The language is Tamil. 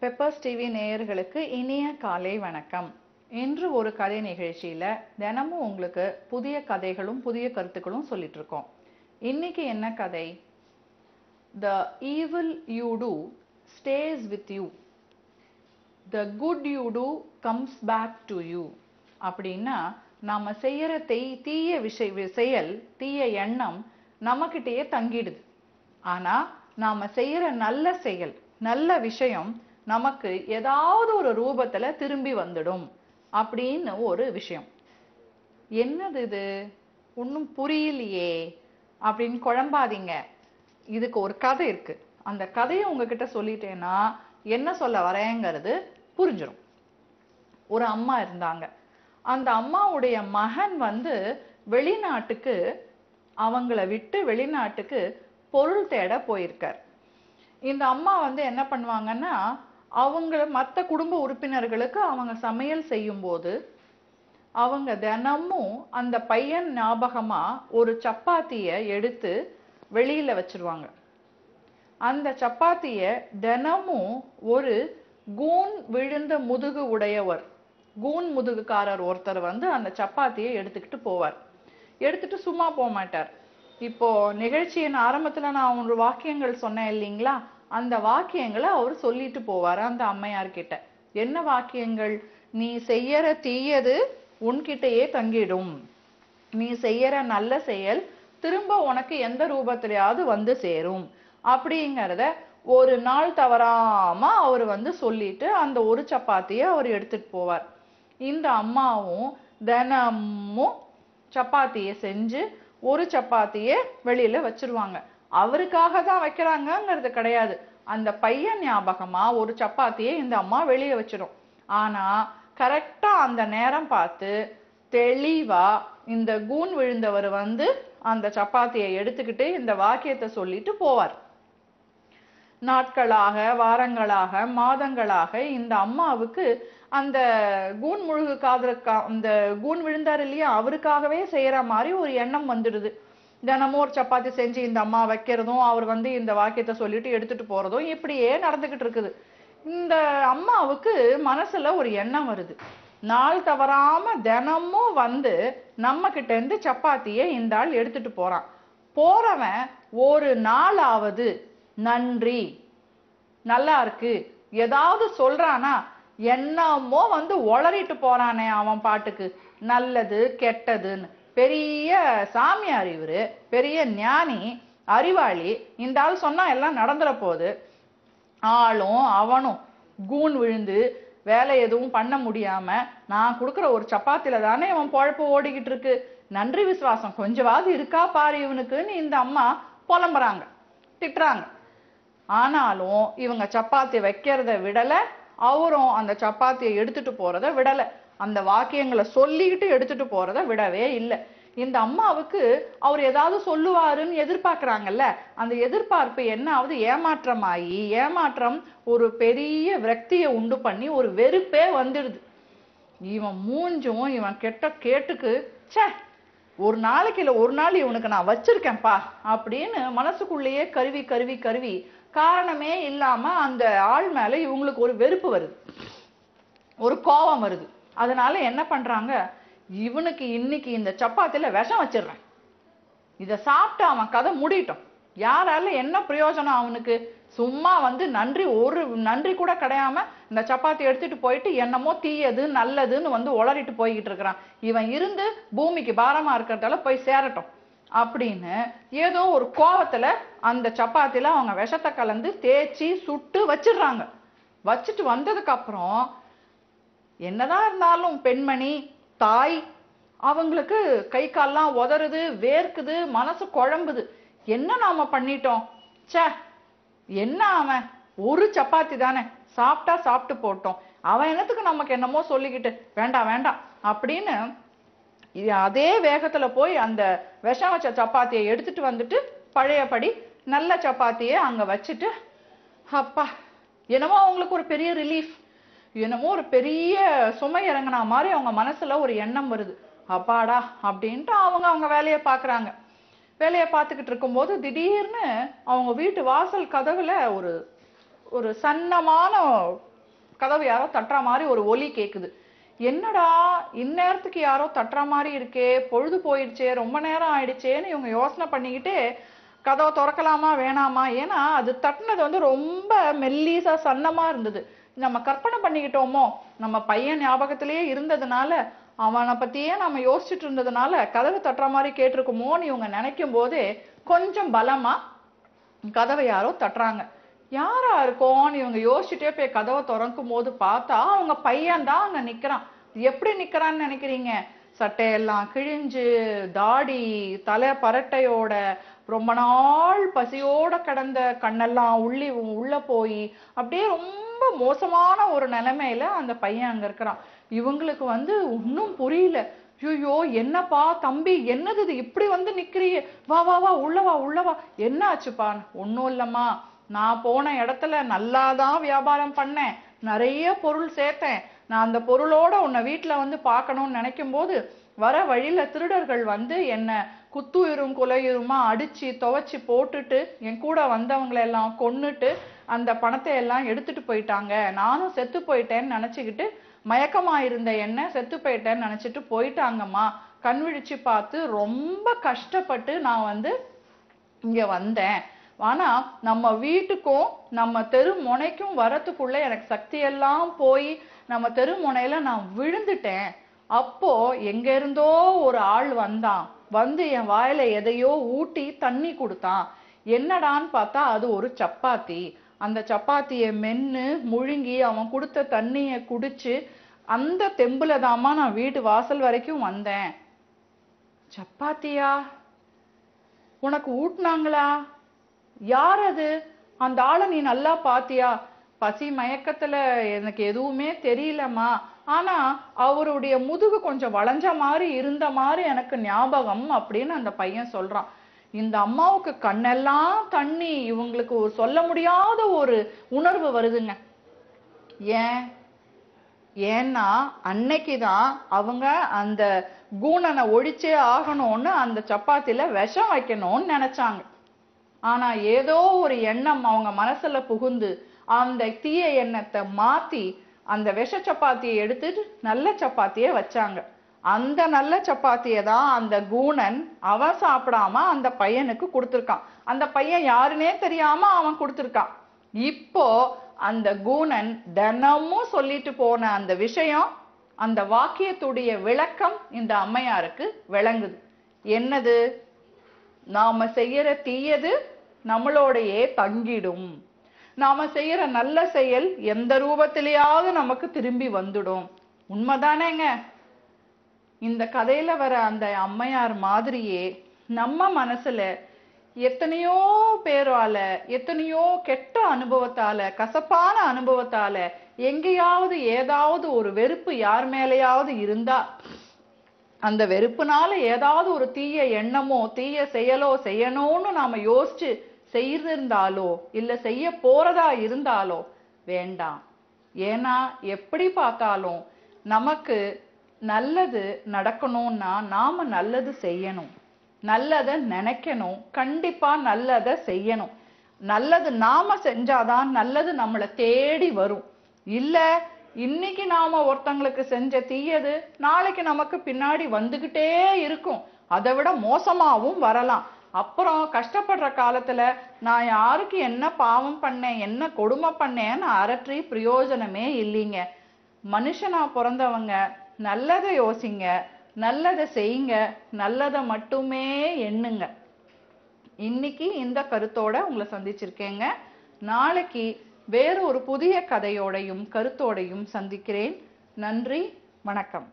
பெப்பர்ஸ் டிவி நேயர்களுக்கு இனிய காலை வணக்கம். இன்று ஒரு கதை நிகழ்ச்சியில தினமும் உங்களுக்கு புதிய கதைகளும் புதிய கருத்துக்களும் சொல்லிட்டு இருக்கோம். இன்னைக்கு என்ன கதை? The evil you do stays with you. The good you do comes back to you. அப்படின்னா நாம செய்யற தீய செயல், தீய எண்ணம் நமக்கிட்டேயே தங்கிடுது. ஆனா நாம செய்யற நல்ல செயல், நல்ல விஷயம் நமக்கு ஏதாவது ஒரு ரூபத்துல திரும்பி வந்துடும் அப்படின்னு ஒரு விஷயம். என்னது இது? ஒன்னும் புரியலையே அப்படின்னு குழம்பாதீங்க. இதுக்கு ஒரு கதை இருக்கு. அந்த கதையை உங்ககிட்ட சொல்லிட்டேன்னா என்ன சொல்ல வரேங்கிறது புரிஞ்சிடும். ஒரு அம்மா இருந்தாங்க. அந்த அம்மாவுடைய மகன் வெளிநாட்டுக்கு, அவங்கள விட்டு வெளிநாட்டுக்கு பொருள் தேட போயிருக்கார். இந்த அம்மா என்ன பண்ணுவாங்கன்னா, மற்ற குடும்ப உறுப்பினர்களுக்கு அவங்க சமையல் செய்யும் போது அவங்க தினமும் அந்த பையன் ஞாபகமா ஒரு சப்பாத்திய எடுத்து வெளியில வச்சிருவாங்க. அந்த சப்பாத்திய தினமும் ஒரு கூன் விழுந்த முதுகு உடையவர், கூன் முதுகுக்காரர் ஒருத்தர் அந்த சப்பாத்தியை எடுத்துக்கிட்டு போவார். எடுத்துட்டு சும்மா போக மாட்டார். இப்போ நிகழ்ச்சியின் ஆரம்பத்துல நான் ஒரு வாக்கியங்கள் சொன்னேன் இல்லைங்களா, அந்த வாக்கியங்களை அவர் சொல்லிட்டு போவார் அந்த அம்மையார்கிட்ட. என்ன வாக்கியங்கள்? நீ செய்யற தீயது உன்கிட்டயே தங்கிடும், நீ செய்யற நல்ல செயல் திரும்ப உனக்கு எந்த ரூபத்திலேயாவது சேரும் அப்படிங்கிறத ஒரு நாள் தவறாம அவர் சொல்லிட்டு அந்த ஒரு சப்பாத்தியை அவர் எடுத்துட்டு போவார். இந்த அம்மாவும் தினமும் சப்பாத்தியை செஞ்சு ஒரு சப்பாத்தியை வெளியில வச்சிருவாங்க. அவருக்காக தான் வைக்கிறாங்கிறது கிடையாது. அந்த பையன் ஞாபகமா ஒரு சப்பாத்தியை இந்த அம்மா வெளியே வச்சிடும். ஆனா கரெக்டா அந்த நேரம் பார்த்து தெளிவா இந்த கூன் விழுந்தவர் அந்த சப்பாத்தியை எடுத்துக்கிட்டு இந்த வாக்கியத்தை சொல்லிட்டு போவார். நாட்களாக, வாரங்களாக, மாதங்களாக இந்த அம்மாவுக்கு அந்த அந்த கூன் விழுந்தார் இல்லையா, அவருக்காகவே செய்யற மாதிரி ஒரு எண்ணம் வந்துடுது. தினமும் ஒரு சப்பாத்தி செஞ்சு இந்த அம்மா வைக்கிறதும், அவர் இந்த வாக்கியத்தை சொல்லிட்டு எடுத்துட்டு போறதும் இப்படியே நடந்துகிட்டு இருக்குது. இந்த அம்மாவுக்கு மனசுல ஒரு எண்ணம் வருது. நாள் தவறாம தினமும் நம்ம கிட்ட இருந்து சப்பாத்தியை இந்த ஆள் எடுத்துட்டு போறான். போறவன் ஒரு நாளாவது நன்றி, நல்லா இருக்கு ஏதாவது சொல்றானா? என்னமோ உளறிட்டு போறானே அவன் பாட்டுக்கு, நல்லது கெட்டதுன்னு. பெரிய சாமியார் இவரு, பெரிய ஞானி, அறிவாளி. இந்த ஆள் சொன்னா எல்லாம் நடந்துற போது ஆளும் அவனும் கூன் விழுந்து வேலை எதுவும் பண்ண முடியாம நான் கொடுக்குற ஒரு சப்பாத்தில தானே இவன் பொழப்பு ஓடிக்கிட்டு இருக்கு, நன்றி விசுவாசம் கொஞ்சமாவது இருக்கா பாரு இவனுக்குன்னு இந்த அம்மா புலம்புறாங்க, திட்டுறாங்க. ஆனாலும் இவங்க சப்பாத்தி வைக்கிறத விடல, அவரும் அந்த சப்பாத்தியை எடுத்துட்டு போறத விடல, அந்த வாக்கியங்களை சொல்லிக்கிட்டு எடுத்துட்டு போறத விடவே இல்லை. இந்த அம்மாவுக்கு அவர் ஏதாவது சொல்லுவாருன்னு எதிர்பார்க்கிறாங்கல்ல, அந்த எதிர்பார்ப்பு என்ன ஆகுது? ஏமாற்றமாயி, ஏமாற்றம் ஒரு பெரிய விரக்தியை உண்டு பண்ணி ஒரு வெறுப்பே வந்துடுது. இவன் மூஞ்சும் இவன் கெட்ட கேட்டுக்கு, சே ஒரு நாளைக்கு இல்ல ஒரு நாள் இவனுக்கு நான் வச்சிருக்கேன்ப்பா அப்படின்னு மனசுக்குள்ளேயே கருவி கருவி கருவி காரணமே இல்லாம அந்த ஆள் மேல இவங்களுக்கு ஒரு வெறுப்பு வருது, ஒரு கோபம் வருது. அதனால என்ன பண்றாங்க, இவனுக்கு இன்னைக்கு இந்த சப்பாத்தில விஷம் வச்சிடுறேன், இத சாப்பிட்டு அவன் கதை முடியட்டும். யாரால என்ன பிரயோஜனம் அவனுக்கு? சும்மா நன்றி, ஒரு நன்றி கூட கிடையாம இந்த சப்பாத்தி எடுத்துட்டு போயிட்டு என்னமோ தீயது நல்லதுன்னு உளறிட்டு போய்கிட்டு இருக்கிறான். இவன் இருந்து பூமிக்கு பாரமா இருக்கிறதால போய் சேரட்டும் அப்படின்னு ஏதோ ஒரு கோவத்துல அந்த சப்பாத்தில அவங்க விஷத்தை கலந்து தேய்ச்சி சுட்டு வச்சிடுறாங்க. வச்சுட்டு வந்ததுக்கு அப்புறம் என்னதான் இருந்தாலும் பெண்மணி, தாய், அவங்களுக்கு கை கால்லாம் உதறுது, வேர்க்குது, மனசு குழம்புது. என்ன நாம பண்ணிட்டோம்? சே என்ன அவன் ஒரு சப்பாத்தி தானே, சாப்பிட்டா சாப்பிட்டு போட்டோம், அவன் என்னத்துக்கு நமக்கு என்னமோ சொல்லிக்கிட்டு, வேண்டாம் வேண்டாம் அப்படின்னு அதே வேகத்துல போய் அந்த விஷம் வச்ச சப்பாத்தியை எடுத்துட்டு வந்துட்டு பழையபடி நல்ல சப்பாத்தியை அங்க வச்சுட்டு, அப்பா என்னமோ அவங்களுக்கு ஒரு பெரிய ரிலீஃப், என்னமோ ஒரு பெரிய சுமை இறங்கினா மாதிரி அவங்க மனசுல ஒரு எண்ணம் வருது. அப்பாடா அப்படின்ட்டு அவங்க வேலையை பாக்குறாங்க. வேலையை பார்த்துக்கிட்டு இருக்கும்போது திடீர்னு அவங்க வீட்டு வாசல் கதவுல ஒரு ஒரு சன்னமான கதவு யாரோ தட்டுற மாதிரி ஒரு ஒலி கேக்குது. என்னடா இந்நேரத்துக்கு யாரோ தட்டுற மாதிரி இருக்கே, பொழுது போயிடுச்சே, ரொம்ப நேரம் ஆயிடுச்சேன்னு இவங்க யோசனை பண்ணிக்கிட்டு கதவை திறக்கலாமா வேணாமா, ஏன்னா அது தட்டுனது வந்து ரொம்ப மெல்லிசா சன்னமா இருந்தது. நம்ம கற்பனை பண்ணிக்கிட்டோமோ, நம்ம பையன் ஞாபகத்திலேயே இருந்ததுனால, அவனை பத்தியே நம்ம யோசிச்சுட்டு இருந்ததுனால கதவு தட்டுற மாதிரி கேட்டிருக்குமோன்னு இவங்க நினைக்கும் போதே கொஞ்சம் பலமா கதவை யாரோ தட்டுறாங்க. யாரா இருக்கும்னு இவங்க யோசிச்சுட்டே போய் கதவை திறக்கும் போது பார்த்தா அவங்க பையன் தான் அங்க நிக்கிறான். எப்படி நிக்கிறான்னு நினைக்கிறீங்க? சட்டையெல்லாம் கிழிஞ்சு, தாடி, தலை பரட்டையோட, ரொம்ப நாள் பசியோட கிடந்த கண்ணெல்லாம் உள்ள போய் அப்படியே ரொம்ப மோசமான ஒரு நிலைமையில அந்த பையன் அங்க இருக்கிறான். இவங்களுக்கு வந்து ஒன்னும் புரியல. ஐயோ என்னப்பா தம்பி, என்னது இது, இப்படி வந்து நிக்கிறியே, வா வா வா உள்ளவா உள்ளவா, என்ன ஆச்சுப்பா? ஒன்னும் இல்லம்மா, நான் போன இடத்துல நல்லாதான் வியாபாரம் பண்ணேன், நிறைய பொருள் சேர்த்தேன். நான் அந்த பொருளோட உன்னை வீட்டுல வந்து பார்க்கணும்னு நினைக்கும் போது வர வழியில திருடர்கள் வந்து என்ன குத்துயிரும் குலையுருமா அடிச்சு துவைச்சு போட்டுட்டு என் கூட வந்தவங்களை எல்லாம் கொன்னுட்டு அந்த பணத்தை எல்லாம் எடுத்துட்டு போயிட்டாங்க. நானும் செத்து போயிட்டேன்னு நினைச்சுக்கிட்டு, மயக்கமா இருந்த என்ன செத்து போயிட்டேன்னு நினைச்சிட்டு போயிட்டாங்கம்மா. கண் விழிச்சு பார்த்து ரொம்ப கஷ்டப்பட்டு நான் வந்து இங்க வந்தேன். ஆனா நம்ம வீட்டுக்கும் நம்ம தெரு முனைக்கும் வரத்துக்குள்ள எனக்கு சக்தி எல்லாம் போய் நம்ம தெரு முனையில நான் விழுந்துட்டேன். அப்போ எங்க இருந்தோ ஒரு ஆள் வந்தான், வந்து என் வாயில எதையோ ஊட்டி தண்ணி கொடுத்தான். என்னடான்னு பார்த்தா அது ஒரு சப்பாத்தி. அந்த சப்பாத்திய மென்னு முழுங்கி அவன் கொடுத்த தண்ணிய குடிச்சு அந்த தெம்புல தாமா நான் வீட்டு வாசல் வரைக்கும் வந்தேன். சப்பாத்தியா? உனக்கு ஊட்டினாங்களா? யார் அது? அந்த ஆளை நீ நல்லா பாத்தியா? பசி மயக்கத்துல எனக்கு எதுவுமே தெரியலம்மா, ஆனா அவருடைய முதுகு கொஞ்சம் வளைஞ்ச மாதிரி இருந்த மாதிரி எனக்கு ஞாபகம் அப்படின்னு அந்த பையன் சொல்றான். இந்த அம்மாவுக்கு கண்ணெல்லாம் தண்ணி, இவங்களுக்கு ஒரு சொல்ல முடியாத ஒரு உணர்வு வருதுங்க. ஏன்னா அன்னைக்குதான் அவங்க அந்த கூணனை ஒழிச்சே ஆகணும்னு அந்த சப்பாத்தில விஷம் வைக்கணும்னு நினைச்சாங்க. ஆனா ஏதோ ஒரு எண்ணம் அவங்க மனசுல புகுந்து அந்த தீய எண்ணத்தை மாத்தி அந்த விஷ சப்பாத்தியை எடுத்துட்டு நல்ல சப்பாத்திய வச்சாங்க. அந்த நல்ல சப்பாத்தியை தான் அந்த கூணன் அவன் சாப்பிடாம அந்த பையனுக்கு கொடுத்துருக்கான். அந்த பையன் யாருன்னே தெரியாம அவன் கொடுத்துருக்கான். இப்போ அந்த கூணன் தினமும் சொல்லிட்டு போன அந்த விஷயம், அந்த வாக்கியத்துடைய விளக்கம் இந்த அம்மையாருக்கு விளங்குது. என்னது? நாம செய்யற தீயது நம்மளோடையே தங்கிடும், நாம செய்யற நல்ல செயல் எந்த ரூபத்திலேயாவது நமக்கு திரும்பி வந்துடும். உண்மைதானேங்க? இந்த கதையில வர அந்த அம்மையார் மாதிரியே நம்ம மனசுல எத்தனையோ பேரால, எத்தனையோ கெட்ட அனுபவத்தால, கசப்பான அனுபவத்தால எங்கேயாவது ஏதாவது ஒரு வெறுப்பு யார் மேலேயாவது இருந்தா, அந்த வெறுப்புனால ஏதாவது ஒரு தீய எண்ணமோ தீய செயலோ செய்யணும்னு நாம யோசிச்சு செய்திருந்தாலோ இல்ல செய்ய போறதா இருந்தாலோ வேண்டாம். ஏன்னா எப்படி பார்த்தாலும் நமக்கு நல்லது நடக்கணும்னா நாம நல்லது செய்யணும், நல்லதை நினைக்கணும், கண்டிப்பா நல்லதை செய்யணும். நல்லது நாம செஞ்சாதான் நல்லது நம்மளை தேடி வரும். இல்ல இன்னைக்கு நாம ஒருத்தங்களுக்கு செஞ்ச தீயது நாளைக்கு நமக்கு பின்னாடி வந்துகிட்டே இருக்கும், அதை விட மோசமாவும் வரலாம். அப்புறம் கஷ்டப்படுற காலத்துல நான் யாருக்கு என்ன பாவம் பண்ணேன், என்ன கொடுமை பண்ணேன்னு அரற்றி பிரயோஜனமே இல்லைங்க. மனுஷனா பிறந்தவங்க நல்லதை யோசிங்க, நல்லதை செய்யுங்க, நல்லதை மட்டுமே எண்ணுங்க. இன்னைக்கு இந்த கருத்தோட உங்களை சந்திச்சிருக்கேங்க. நாளைக்கு வேறு ஒரு புதிய கதையோடையும் கருத்தோடையும் சந்திக்கிறேன். நன்றி, வணக்கம்.